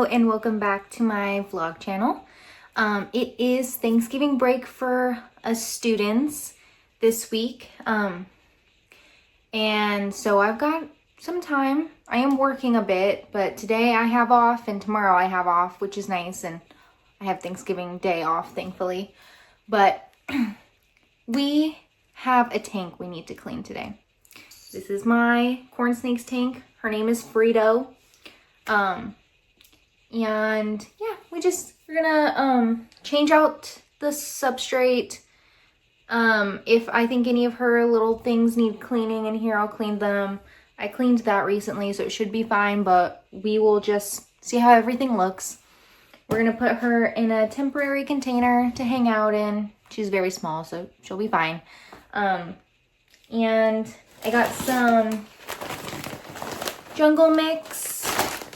and welcome back to my vlog channel. It is Thanksgiving break for us students this week. And so I've got some time. I am working a bit, but today I have off and tomorrow I have off, which is nice. And I have Thanksgiving Day off, thankfully. But we have a tank we need to clean today. This is my corn snakes tank. Her name is Frito. And yeah, we're gonna change out the substrate. If I think any of her little things need cleaning in here, I'll clean them. I cleaned that recently, so it should be fine, but we will just see how everything looks. We're gonna put her in a temporary container to hang out in. She's very small, so she'll be fine. And I got some jungle mix,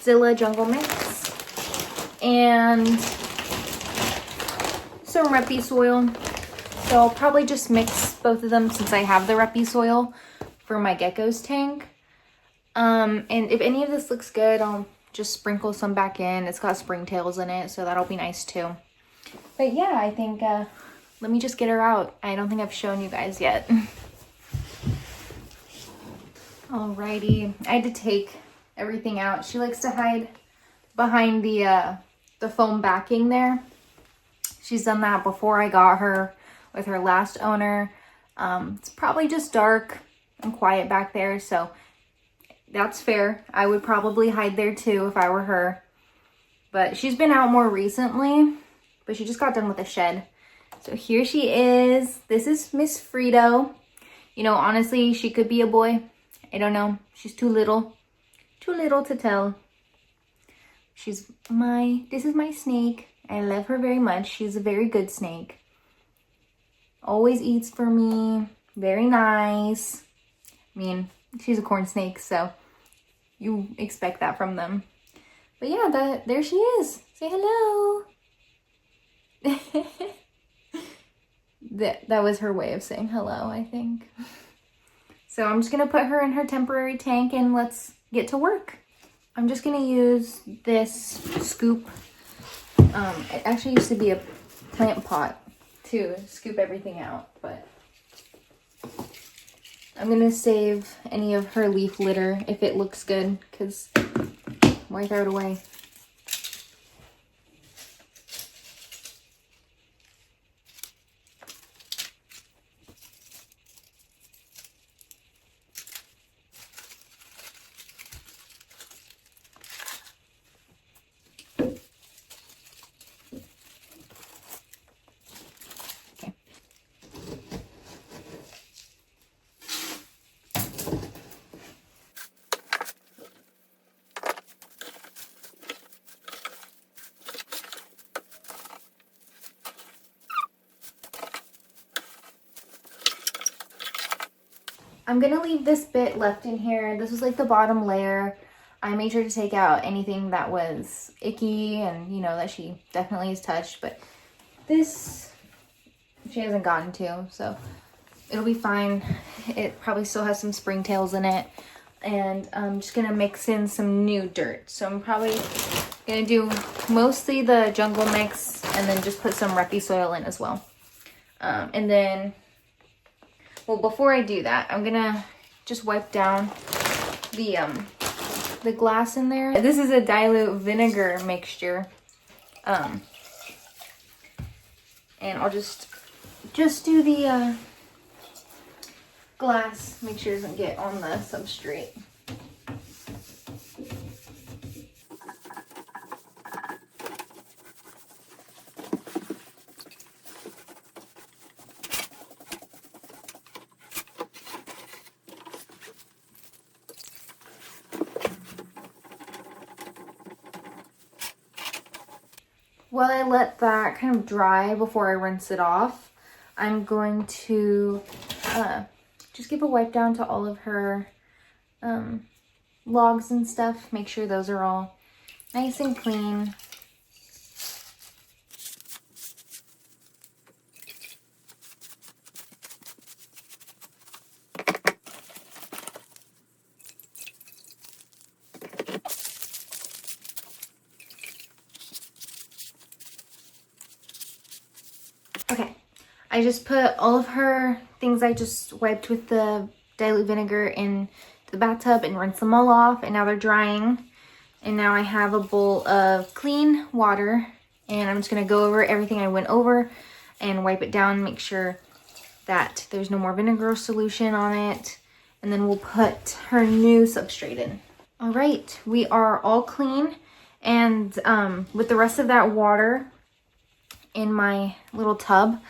Zilla jungle mix, and some Reppy soil. So I'll probably just mix both of them since I have the Reppy soil for my geckos tank. And if any of this looks good, I'll just sprinkle some back in. It's got springtails in it, so that'll be nice too. But yeah, I think, let me just get her out. I don't think I've shown you guys yet. Alrighty, I had to take everything out. She likes to hide behind the foam backing there. She's done that before I got her with her last owner. It's probably just dark and quiet back there, so that's fair. I would probably hide there too if I were her. But she's been out more recently, but she just got done with the shed. So here she is. This is Miss Frito. You know, honestly, she could be a boy. I don't know. She's too little to tell. This is my snake. I love her very much. She's a very good snake. Always eats for me. Very nice. I mean, she's a corn snake, so you expect that from them. But yeah, there she is. Say hello. That was her way of saying hello, I think. So I'm just going to put her in her temporary tank and let's get to work. I'm just going to use this scoop. It actually used to be a plant pot to scoop everything out, but I'm going to save any of her leaf litter if it looks good, because why throw it away? I'm gonna leave this bit left in here. This was like the bottom layer. I made sure to take out anything that was icky and, you know, that she definitely has touched, but this she hasn't gotten to, so it'll be fine. It probably still has some springtails in it, and I'm just gonna mix in some new dirt. So I'm probably gonna do mostly the jungle mix and then just put some Reppy soil in as well. And then, well, before I do that, I'm gonna just wipe down the glass in there. This is a dilute vinegar mixture. And I'll just do the glass, make sure it doesn't get on the substrate. While I let that kind of dry before I rinse it off, I'm going to just give a wipe down to all of her logs and stuff. Make sure those are all nice and clean. Okay, I just put all of her things I just wiped with the dilute vinegar in the bathtub and rinsed them all off, and now they're drying. And now I have a bowl of clean water, and I'm just gonna go over everything I went over and wipe it down, make sure that there's no more vinegar solution on it, and then we'll put her new substrate in. All right, we are all clean, and with the rest of that water in my little tub,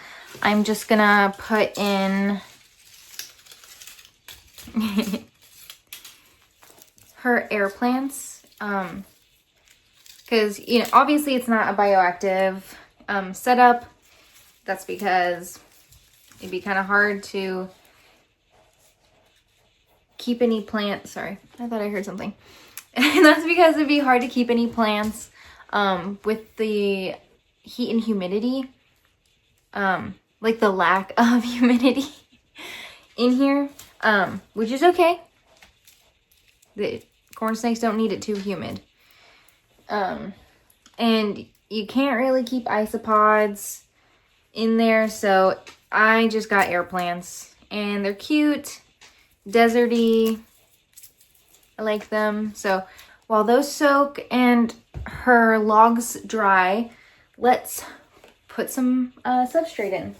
I'm just gonna put in her air plants, because you know, obviously it's not a bioactive setup. That's because it'd be kind of hard to keep any plants. Sorry, I thought I heard something. And that's because it'd be hard to keep any plants with the heat and humidity, like the lack of humidity in here, which is okay. The corn snakes don't need it too humid. And you can't really keep isopods in there, so I just got air plants, and they're cute, deserty. I like them. So while those soak and her logs dry, let's put some substrate in.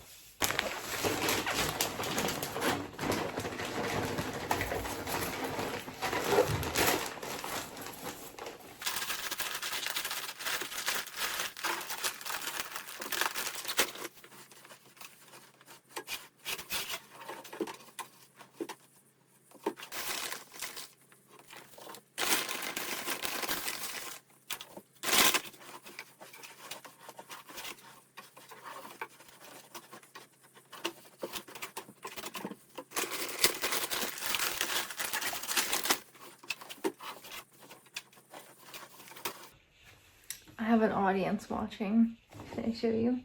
I have an audience watching. Can I show you?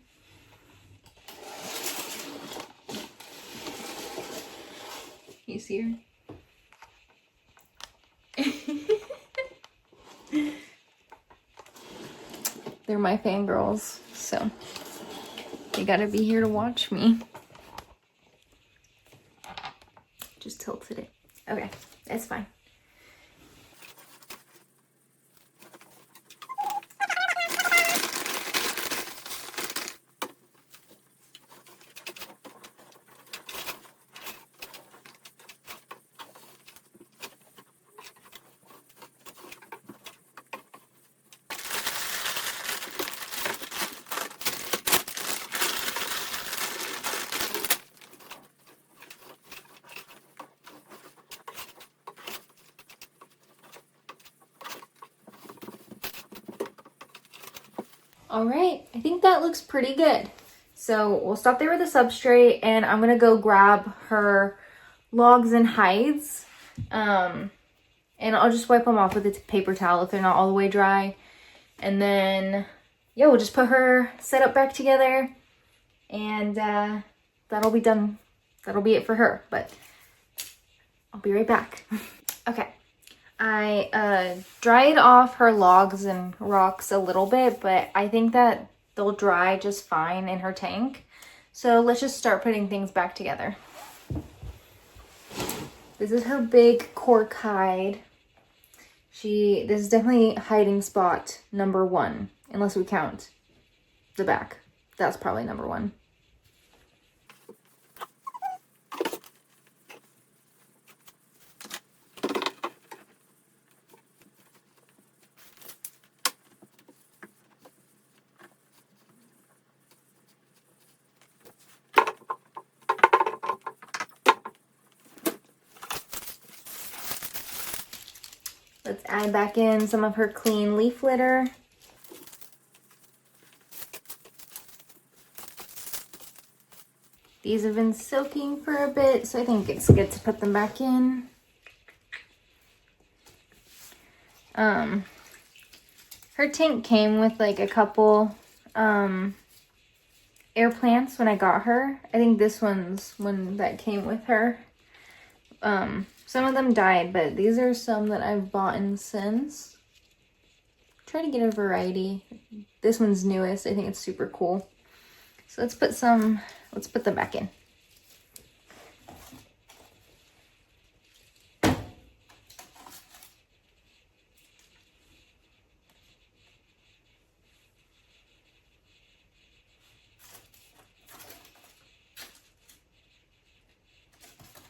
You see her? They're my fangirls, so they gotta be here to watch me. Just tilted it. Okay, that's fine. All right, I think that looks pretty good. So we'll stop there with the substrate, and I'm gonna go grab her logs and hides. And I'll just wipe them off with a paper towel if they're not all the way dry. And then, yeah, we'll just put her setup back together, and that'll be done. That'll be it for her, but I'll be right back. Okay. I dried off her logs and rocks a little bit, but I think that they'll dry just fine in her tank. So let's just start putting things back together. This is her big cork hide. This is definitely hiding spot number 1, unless we count the back. That's probably number 1. Let's add back in some of her clean leaf litter. These have been soaking for a bit, so I think it's good to put them back in. Her tank came with like a couple air plants when I got her. I think this one's one that came with her. Some of them died, but these are some that I've bought in since. Try to get a variety. This one's newest. I think it's super cool. So let's put them back in.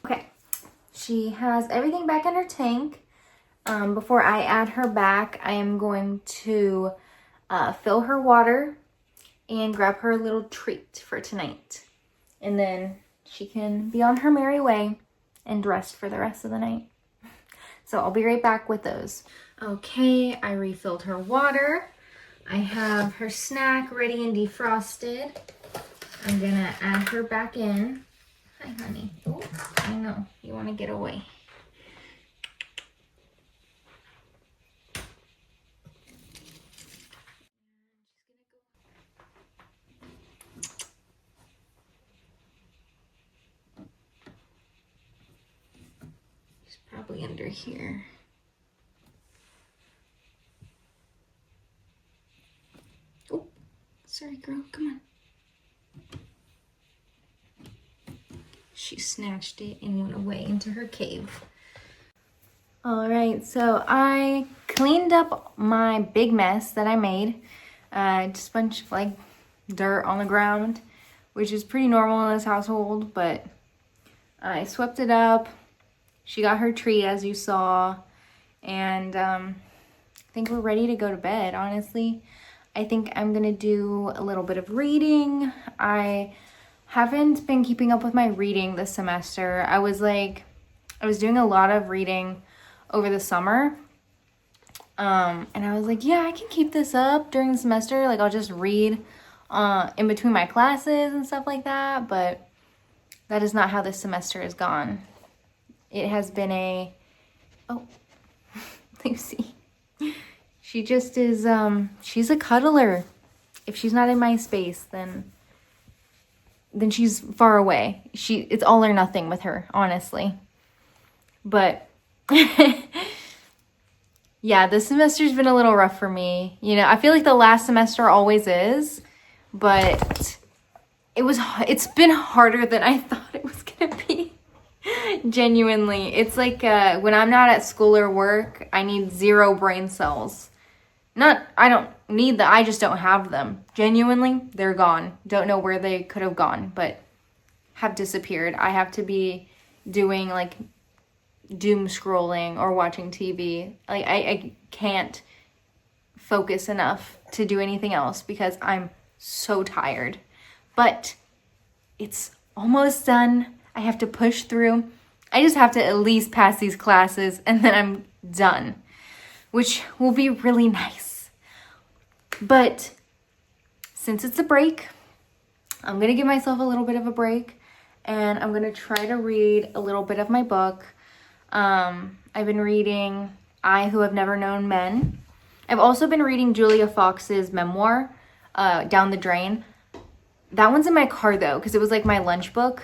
Okay, she has everything back in her tank. Before I add her back, I am going to fill her water and grab her a little treat for tonight. And then she can be on her merry way and rest for the rest of the night. So I'll be right back with those. Okay, I refilled her water. I have her snack ready and defrosted. I'm gonna add her back in. Hi, honey. Oh, I know, you wanna get away. She's probably under here. Oh, sorry girl, come on. She snatched it and went away into her cave. All right, so I cleaned up my big mess that I made. Just a bunch of like dirt on the ground, which is pretty normal in this household, but I swept it up. She got her treat, as you saw, and I think we're ready to go to bed, honestly. I think I'm gonna do a little bit of reading. I haven't been keeping up with my reading this semester. I was doing a lot of reading over the summer. And I was like, yeah, I can keep this up during the semester. Like, I'll just read in between my classes and stuff like that. But that is not how this semester has gone. It has been oh, Lucy. She just is, she's a cuddler. If she's not in my space, then she's far away. It's all or nothing with her, honestly. But yeah, this semester's been a little rough for me. You know, I feel like the last semester always is, but it's been harder than I thought it was gonna be. Genuinely. It's like when I'm not at school or work, I need 0 brain cells. I don't need them, I just don't have them. Genuinely, they're gone. Don't know where they could have gone, but have disappeared. I have to be doing like doom scrolling or watching TV. Like I can't focus enough to do anything else because I'm so tired. But it's almost done. I have to push through. I just have to at least pass these classes and then I'm done, which will be really nice. But since it's a break, I'm going to give myself a little bit of a break and I'm going to try to read a little bit of my book. I've been reading I Who Have Never Known Men. I've also been reading Julia Fox's memoir, Down the Drain. That one's in my car though, because it was like my lunch book.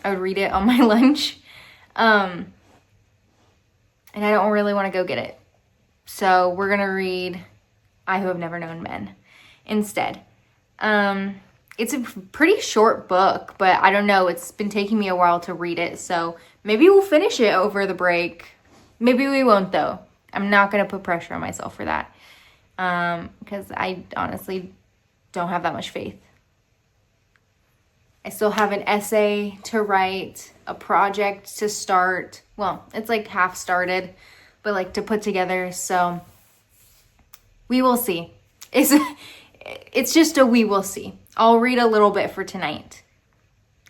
I would read it on my lunch. And I don't really want to go get it. So we're going to read I Who Have Never Known Men instead. It's a pretty short book, but I don't know. It's been taking me a while to read it. So maybe we'll finish it over the break. Maybe we won't though. I'm not going to put pressure on myself for that. Because I honestly don't have that much faith. I still have an essay to write, a project to start. Well, it's like half started, but like to put together. So we will see. It's just a we will see. I'll read a little bit for tonight.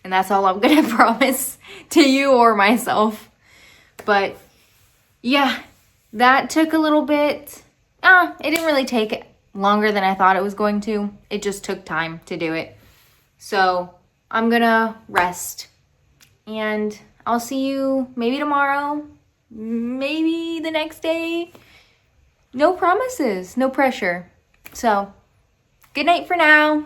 And that's all I'm going to promise to you or myself. But yeah, that took a little bit. It didn't really take longer than I thought it was going to. It just took time to do it. So I'm going to rest. And I'll see you maybe tomorrow, maybe the next day. No promises, no pressure. So good night for now.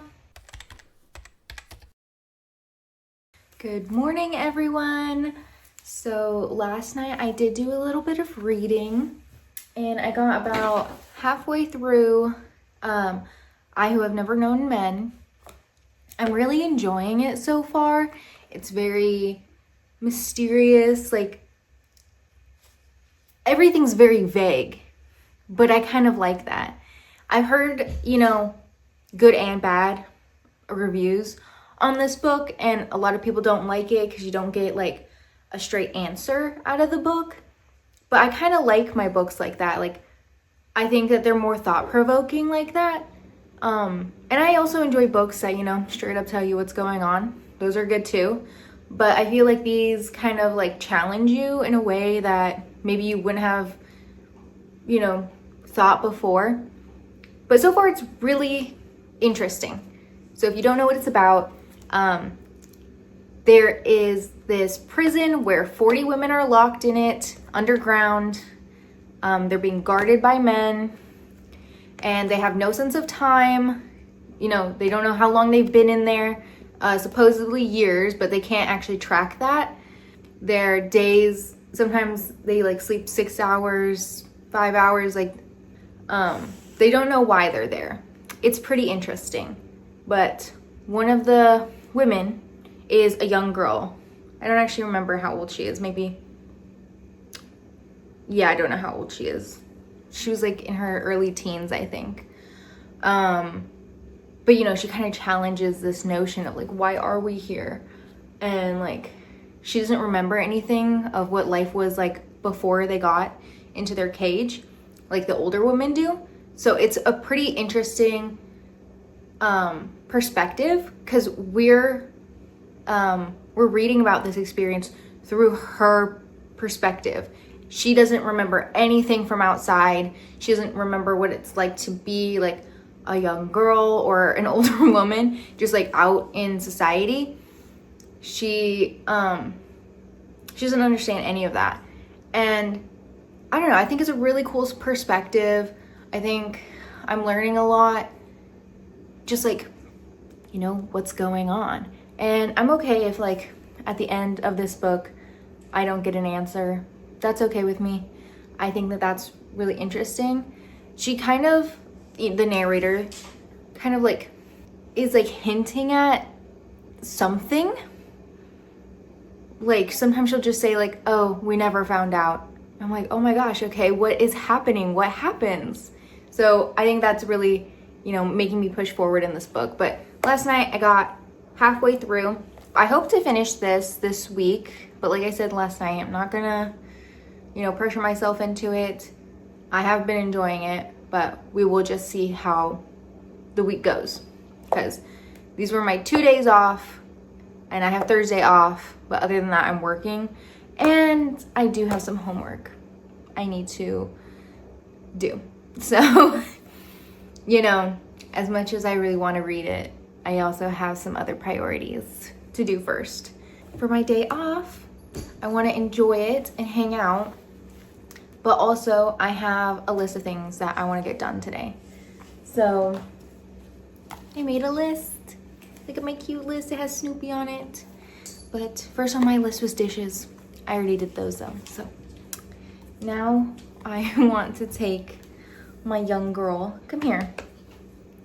Good morning, everyone. So last night I did do a little bit of reading and I got about halfway through I Who Have Never Known Men. I'm really enjoying it so far. It's very mysterious, like everything's very vague, but I kind of like that. I've heard, good and bad reviews on this book, and a lot of people don't like it because you don't get like a straight answer out of the book. But I kind of like my books like that. Like, I think that they're more thought-provoking like that. And I also enjoy books that, straight up tell you what's going on. Those are good too. But I feel like these kind of like challenge you in a way that maybe you wouldn't have, thought before. But so far it's really interesting. So if you don't know what it's about, there is this prison where 40 women are locked in it underground. They're being guarded by men, and they have no sense of time. They don't know how long they've been in there, supposedly years, but they can't actually track that. Their days, sometimes they like sleep 6 hours, 5 hours, they don't know why they're there. It's pretty interesting. But one of the women is a young girl. I don't actually remember how old she is. Maybe, yeah, I don't know how old she is. She was like in her early teens, I think. But she kind of challenges this notion of like, why are we here? And like, she doesn't remember anything of what life was like before they got into their cage, like the older women do. So it's a pretty interesting perspective, because we're reading about this experience through her perspective. She doesn't remember anything from outside. She doesn't remember what it's like to be like a young girl or an older woman, just like out in society. She doesn't understand any of that. And I don't know, I think it's a really cool perspective. I think I'm learning a lot, just like, what's going on. And I'm okay if like at the end of this book, I don't get an answer. That's okay with me. I think that that's really interesting. She kind of, the narrator, kind of like is like hinting at something. Like sometimes she'll just say like, oh, we never found out. I'm like, oh my gosh, okay, what is happening? What happens? So I think that's really, making me push forward in this book. But last night I got halfway through. I hope to finish this week. But like I said last night, I'm not gonna, pressure myself into it. I have been enjoying it, but we will just see how the week goes. Because these were my 2 days off, and I have Thursday off. But other than that, I'm working. And I do have some homework I need to do. So, as much as I really want to read it, I also have some other priorities to do first. For my day off, I want to enjoy it and hang out. But also, I have a list of things that I want to get done today. So, I made a list. Look at my cute list. It has Snoopy on it. But first on my list was dishes. I already did those though. So now I want to take my young girl, come here.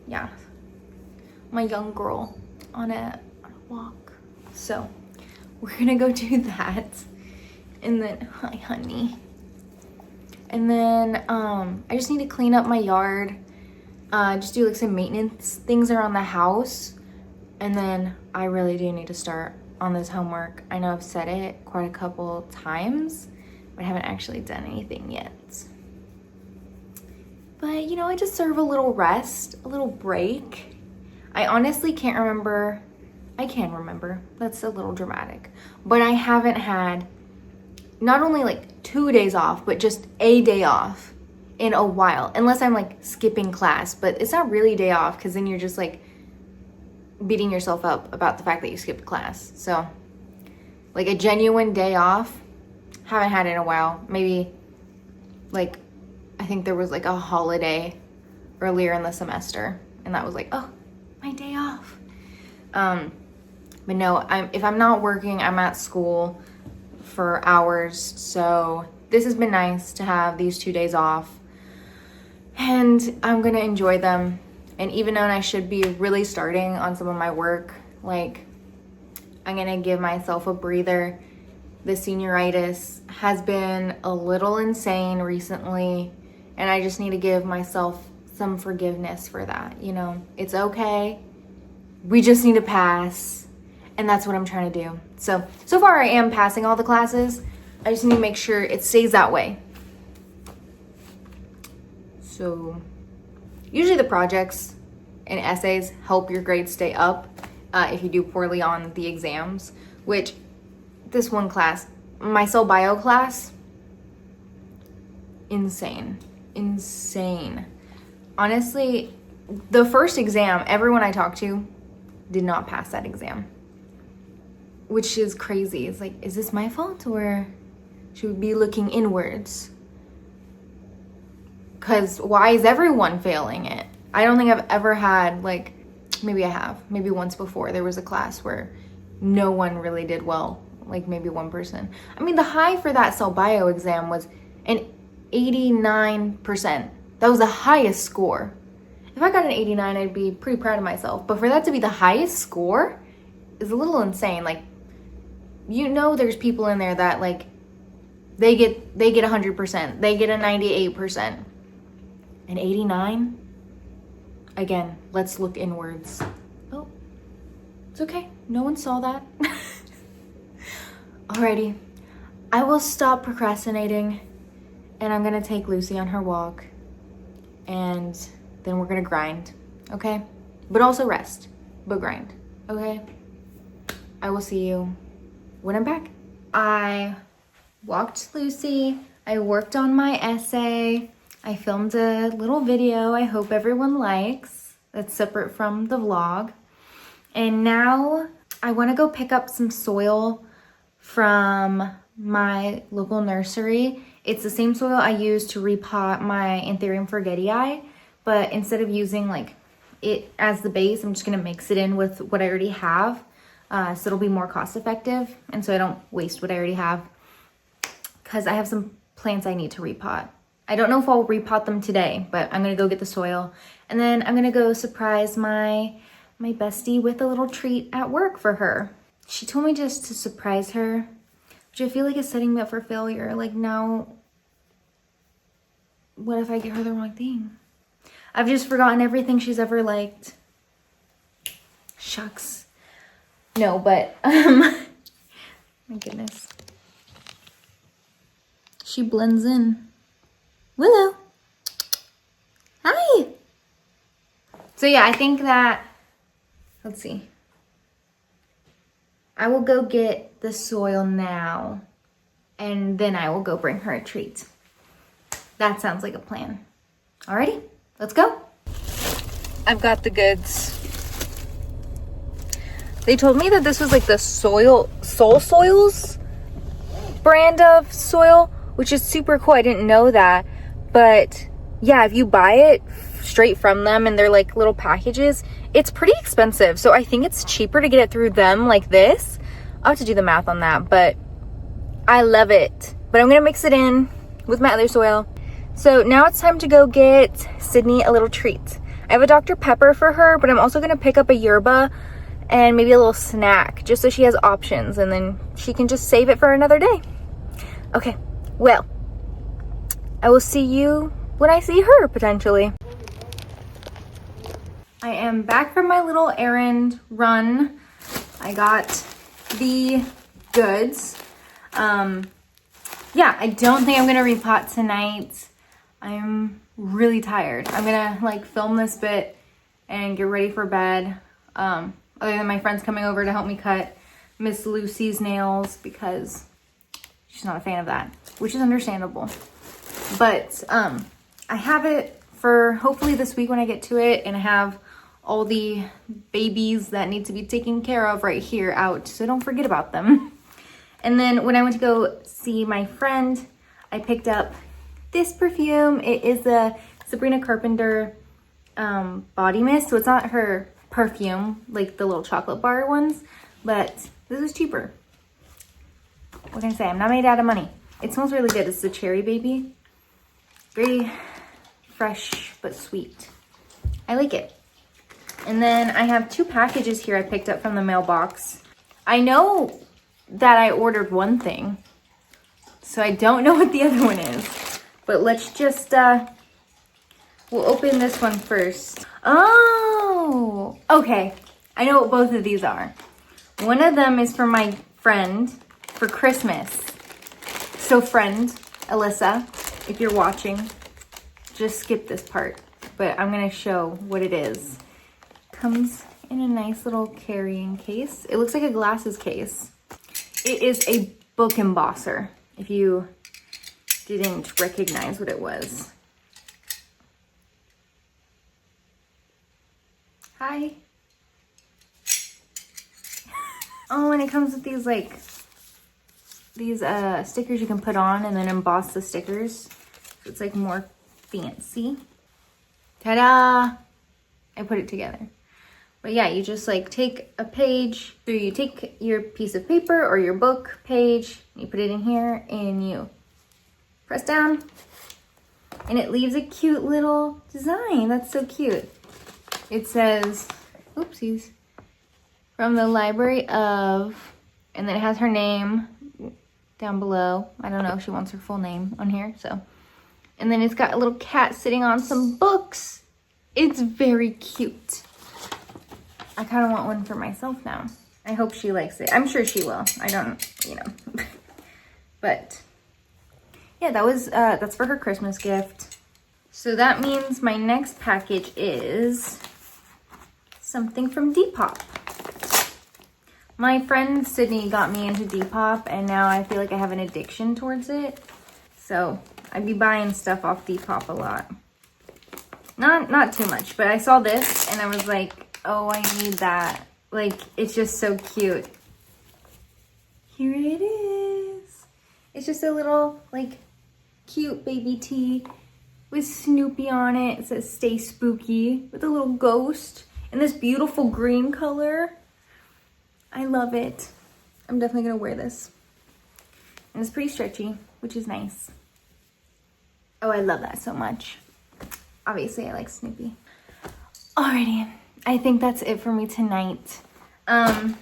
Yeah, my young girl on a walk. So we're gonna go do that. And then, hi honey. And then I just need to clean up my yard. Just do like some maintenance things around the house. And then I really do need to start on this homework. I know I've said it quite a couple times, but I haven't actually done anything yet. But I just deserve a little rest, a little break. I honestly can't remember. I can remember. That's a little dramatic. But I haven't had not only like 2 days off, but just a day off in a while. Unless I'm like skipping class, but it's not really a day off because then you're just like beating yourself up about the fact that you skipped class. So like a genuine day off, haven't had it in a while. Maybe like, I think there was like a holiday earlier in the semester, and that was like, oh, my day off. But no, if I'm not working, I'm at school for hours. So this has been nice to have these 2 days off, and I'm gonna enjoy them. And even though I should be really starting on some of my work Like, I'm gonna give myself a breather. The senioritis has been a little insane recently, and I just need to give myself some forgiveness for that. You know, it's okay. We just need to pass, and that's what I'm trying to do. So far I am passing all the classes. I just need to make sure it stays that way. So usually the projects and essays help your grades stay up if you do poorly on the exams, which this one class, my cell bio class, insane. Honestly, the first exam, everyone I talked to did not pass that exam, which is crazy. It's like, is this my fault, or should we be looking inwards? Because why is everyone failing it? I don't think I've ever had, like, maybe I have. Maybe once before there was a class where no one really did well, like maybe one person. I mean, the high for that cell bio exam was an 89%. That was the highest score. If I got an 89, I'd be pretty proud of myself. But for that to be the highest score is a little insane. Like, you know, there's people in there that, like, they get 100%. They get a 98%. An 89? Again, let's look inwards. Oh, it's okay. No one saw that. Alrighty. I will stop procrastinating, and I'm gonna take Lucy on her walk, and then we're gonna grind, okay? But also rest, but grind, okay? I will see you when I'm back. I walked Lucy. I worked on my essay. I filmed a little video I hope everyone likes. That's separate from the vlog. And now I want to go pick up some soil from my local nursery. It's the same soil I use to repot my Anthurium forgetii, but instead of using like it as the base, I'm just going to mix it in with what I already have. So it'll be more cost effective, and so I don't waste what I already have, because I have some plants I need to repot. I don't know if I'll repot them today, but I'm gonna go get the soil, and then I'm gonna go surprise my bestie with a little treat at work for her. She told me just to surprise her, which I feel like is setting me up for failure. Like, now, what if I get her the wrong thing? I've just forgotten everything she's ever liked. Shucks. No, but my goodness. She blends in. Willow. Hi. So yeah, I think that, let's see. I will go get the soil now, and then I will go bring her a treat. That sounds like a plan. Alrighty, let's go. I've got the goods. They told me that this was like the Soul Soils brand of soil, which is super cool. I didn't know that. But yeah, if you buy it straight from them and they're like little packages, it's pretty expensive. So I think it's cheaper to get it through them like this. I'll have to do the math on that, but I love it. But I'm gonna mix it in with my other soil. So now it's time to go get Sydney a little treat. I have a Dr. Pepper for her, but I'm also gonna pick up a yerba and maybe a little snack, just so she has options, and then she can just save it for another day. Okay, well, I will see you when I see her, potentially. I am back from my little errand run. I got the goods. Yeah, I don't think I'm gonna repot tonight. I'm really tired. I'm gonna like film this bit and get ready for bed. Other than my friends coming over to help me cut Miss Lucy's nails, because she's not a fan of that, which is understandable. But I have it for hopefully this week when I get to it, and I have all the babies that need to be taken care of right here out, so don't forget about them. And then when I went to go see my friend, I picked up this perfume. It is a Sabrina Carpenter body mist, so it's not her perfume like the little chocolate bar ones, but this is cheaper. What can I say? I'm not made out of money. It smells really good. It's the Cherry Baby. Very fresh but sweet. I like it. And then I have 2 packages here I picked up from the mailbox. I know that I ordered one thing, so I don't know what the other one is. But let's just, we'll open this one first. Oh, okay. I know what both of these are. One of them is for my friend for Christmas. So friend, Alyssa, if you're watching, just skip this part. But I'm gonna show what it is. Comes in a nice little carrying case. It looks like a glasses case. It is a book embosser, if you didn't recognize what it was. Hi. Oh, and it comes with these these stickers you can put on and then emboss the stickers. So it's like more fancy. Ta-da! I put it together. But yeah, you just like take a page. So you take your piece of paper or your book page, you put it in here and you press down and it leaves a cute little design. That's so cute. It says, oopsies, from the library of, and then it has her name down below. I don't know if she wants her full name on here, so. And then it's got a little cat sitting on some books. It's very cute. I kind of want one for myself now. I hope she likes it. I'm sure she will. I don't, you know. But yeah, that was, that's for her Christmas gift. So that means my next package is something from Depop. My friend Sydney got me into Depop and now I feel like I have an addiction towards it. So I'd be buying stuff off Depop a lot. Not too much, but I saw this and I was like, oh, I need that. Like, it's just so cute. Here it is. It's just a little, like, cute baby tee with Snoopy on it. It says stay spooky with a little ghost in this beautiful green color. I love it. I'm definitely gonna wear this. And it's pretty stretchy, which is nice. Oh, I love that so much. Obviously, I like Snoopy. Alrighty, I think that's it for me tonight. I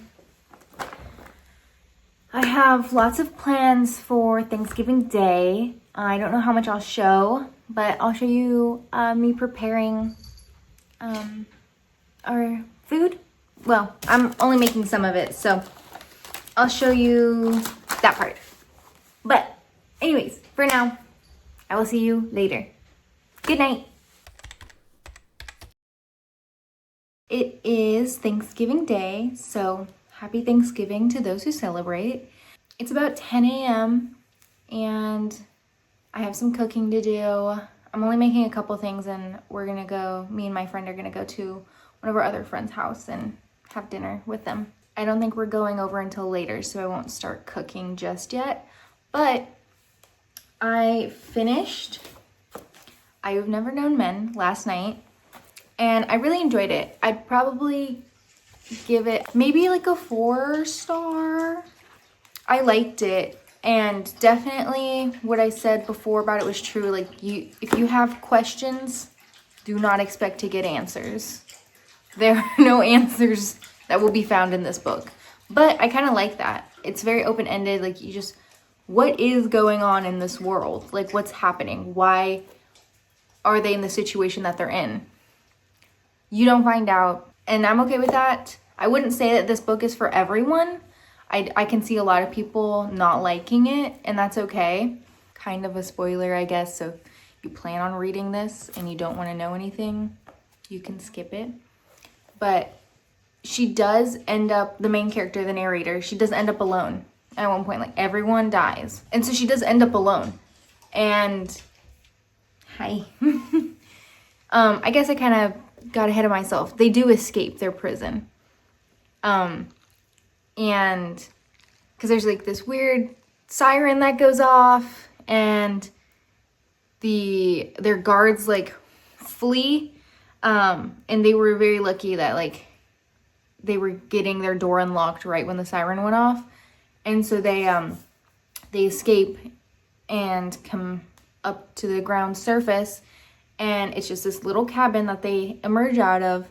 have lots of plans for Thanksgiving Day. I don't know how much I'll show, but I'll show you me preparing our food. Well, I'm only making some of it, so I'll show you that part. But anyways, for now, I will see you later. Good night. It is Thanksgiving Day, so happy Thanksgiving to those who celebrate. It's about 10 a.m. and I have some cooking to do. I'm only making a couple things and me and my friend are gonna go to one of our other friends' house and have dinner with them. I don't think we're going over until later, so I won't start cooking just yet. But I finished I've Never Known Men last night, and I really enjoyed it. I'd probably give it maybe like a 4-star. I liked it, and definitely what I said before about it was true. Like, if you have questions, do not expect to get answers. There are no answers that will be found in this book. But I kind of like that. It's very open-ended. Like, what is going on in this world? Like, what's happening? Why are they in the situation that they're in? You don't find out, and I'm okay with that. I wouldn't say that this book is for everyone. I can see a lot of people not liking it, and that's okay. Kind of a spoiler, I guess, so if you plan on reading this and you don't want to know anything, you can skip it. But she does end up, the main character, the narrator, she does end up alone at one point. Like, everyone dies. And so she does end up alone. And, hi. I guess I kind of got ahead of myself. They do escape their prison. And, because there's like this weird siren that goes off, and their guards like flee. And they were very lucky that like they were getting their door unlocked right when the siren went off. And so they escape and come up to the ground surface, and it's just this little cabin that they emerge out of,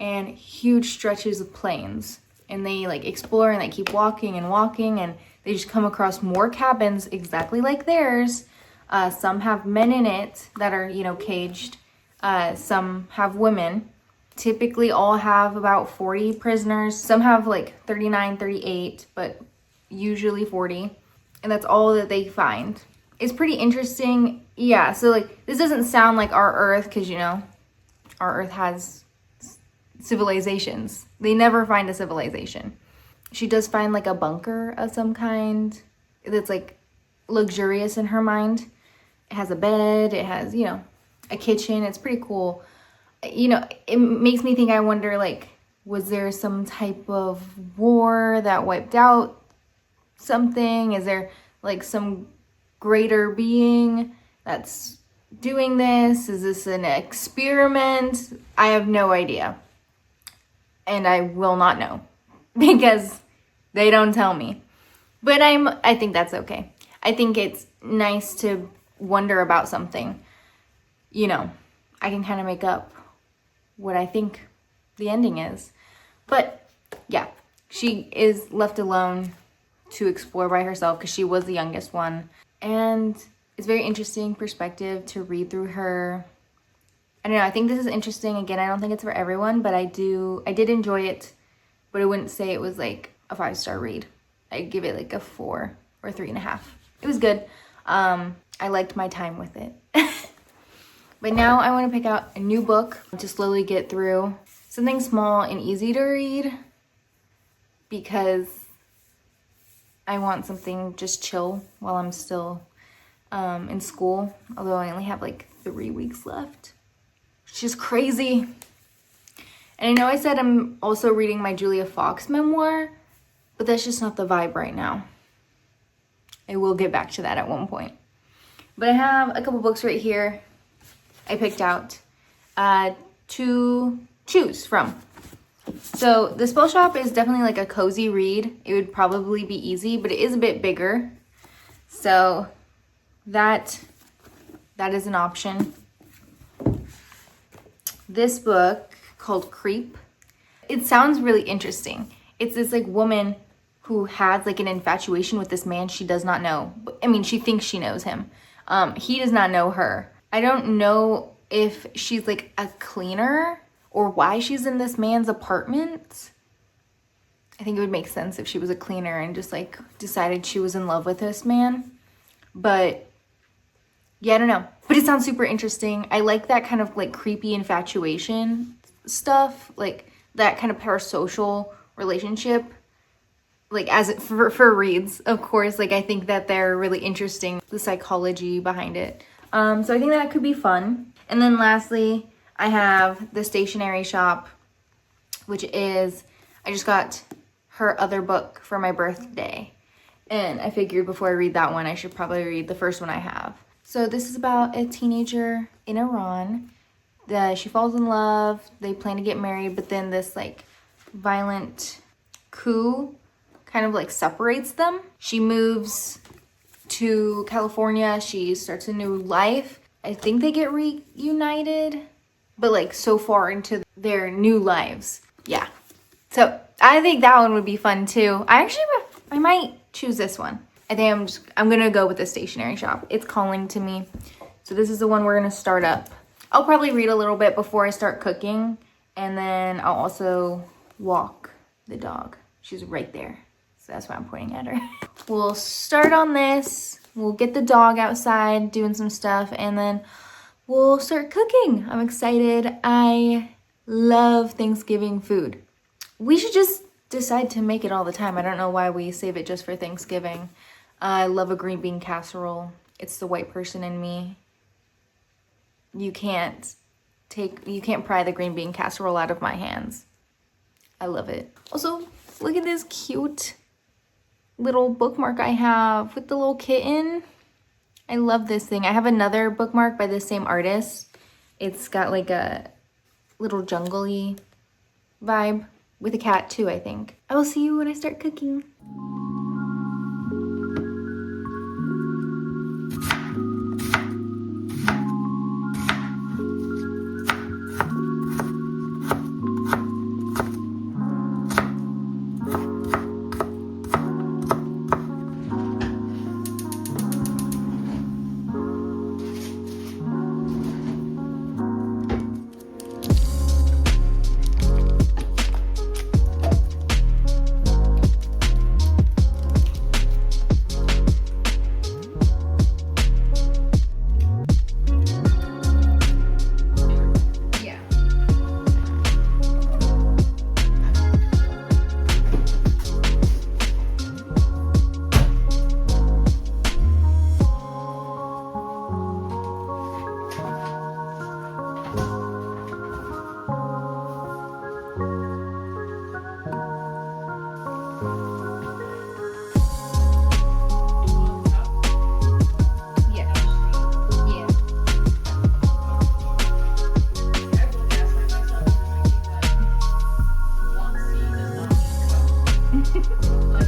and huge stretches of plains. And they like explore and they keep walking and walking, and they just come across more cabins exactly like theirs. Some have men in it that are, you know, caged. Some have women. Typically all have about 40 prisoners. Some have like 39, 38, but usually 40. And that's all that they find. It's pretty interesting. Yeah, so like this doesn't sound like our Earth, because, you know, our Earth has civilizations. They never find a civilization. She does find like a bunker of some kind that's like luxurious in her mind. It has a bed, it has, you know, a kitchen. It's pretty cool. You know, it makes me think, I wonder, like, was there some type of war that wiped out something? Is there like some greater being that's doing this? Is this an experiment? I have no idea. And I will not know because they don't tell me. But I think that's okay. I think it's nice to wonder about something. You know, I can kind of make up what I think the ending is. But yeah, she is left alone to explore by herself because she was the youngest one. And it's very interesting perspective to read through her. I don't know, I think this is interesting. Again, I don't think it's for everyone, but I did enjoy it, but I wouldn't say it was like a 5-star read. I'd give it like a 4 or 3.5. It was good. I liked my time with it. But now I want to pick out a new book to slowly get through. Something small and easy to read, because I want something just chill while I'm still in school. Although I only have like 3 weeks left. Which is crazy. And I know I said I'm also reading my Julia Fox memoir, but that's just not the vibe right now. I will get back to that at one point. But I have a couple books right here I picked out to choose from. So the Spell Shop is definitely like a cozy read. It would probably be easy, but it is a bit bigger. So that is an option. This book called Creep. It sounds really interesting. It's this like woman who has like an infatuation with this man she does not know. I mean, she thinks she knows him. He does not know her. I don't know if she's like a cleaner or why she's in this man's apartment. I think it would make sense if she was a cleaner and just like decided she was in love with this man. But yeah, I don't know. But it sounds super interesting. I like that kind of like creepy infatuation stuff, like that kind of parasocial relationship. Like as it for reads, of course, like I think that they're really interesting, the psychology behind it. So I think that could be fun. And then lastly, I have the Stationery Shop, which is, I just got her other book for my birthday. And I figured before I read that one, I should probably read the first one I have. So this is about a teenager in Iran. She falls in love, they plan to get married, but then this like violent coup kind of like separates them. She moves to California, she starts a new life. I think they get reunited, but like so far into their new lives. Yeah. So I think that one would be fun too. I might choose this one. I think I'm gonna go with the Stationery Shop. It's calling to me. So this is the one we're gonna start up. I'll probably read a little bit before I start cooking, and then I'll also walk the dog. She's right there. So that's why I'm pointing at her. We'll start on this. We'll get the dog outside doing some stuff, and then we'll start cooking. I'm excited. I love Thanksgiving food. We should just decide to make it all the time. I don't know why we save it just for Thanksgiving. I love a green bean casserole. It's the white person in me. You can't pry the green bean casserole out of my hands. I love it. Also, look at this cute little bookmark I have with the little kitten. I love this thing. I have another bookmark by the same artist. It's got like a little jungle-y vibe with a cat too, I think. I will see you when I start cooking. Look.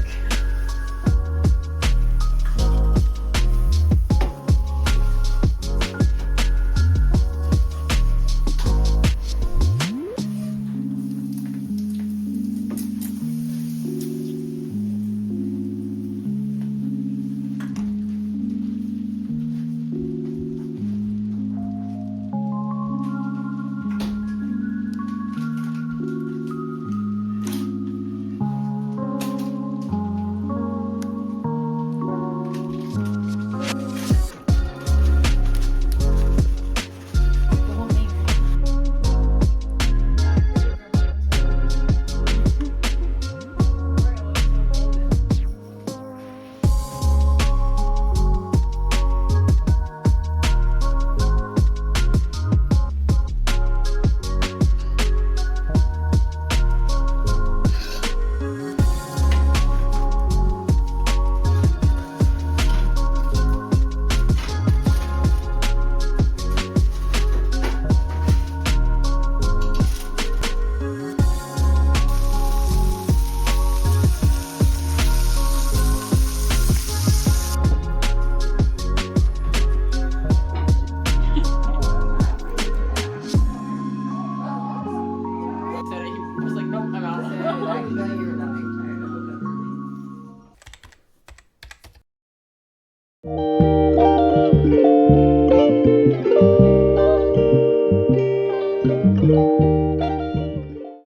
I was like, nope, I'm out.